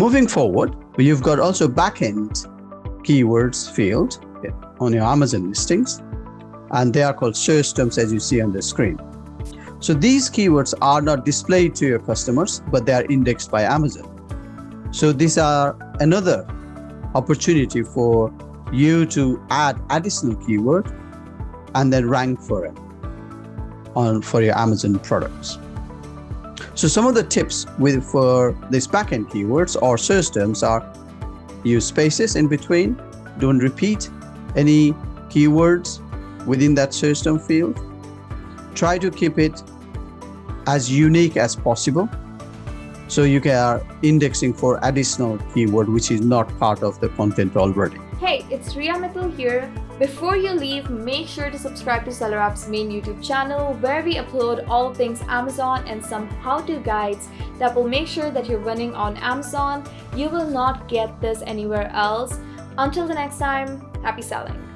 Moving forward, you've got also backend keywords field on your Amazon listings, and they are called search terms as you see on the screen. So these keywords are not displayed to your customers, but they are indexed by Amazon. So these are another opportunity for you to add additional keyword and then rank for it for your Amazon products. So some of the tips for these backend keywords or search terms are: use spaces in between, don't repeat any keywords within that search term field. Try to keep it as unique as possible, so you are indexing for additional keyword which is not part of the content already. Hey, it's Riya Mittal here. Before you leave, make sure to subscribe to Seller App's main YouTube channel, where we upload all things Amazon and some how-to guides that will make sure that you're winning on Amazon. You will not get this anywhere else. Until the next time, happy selling.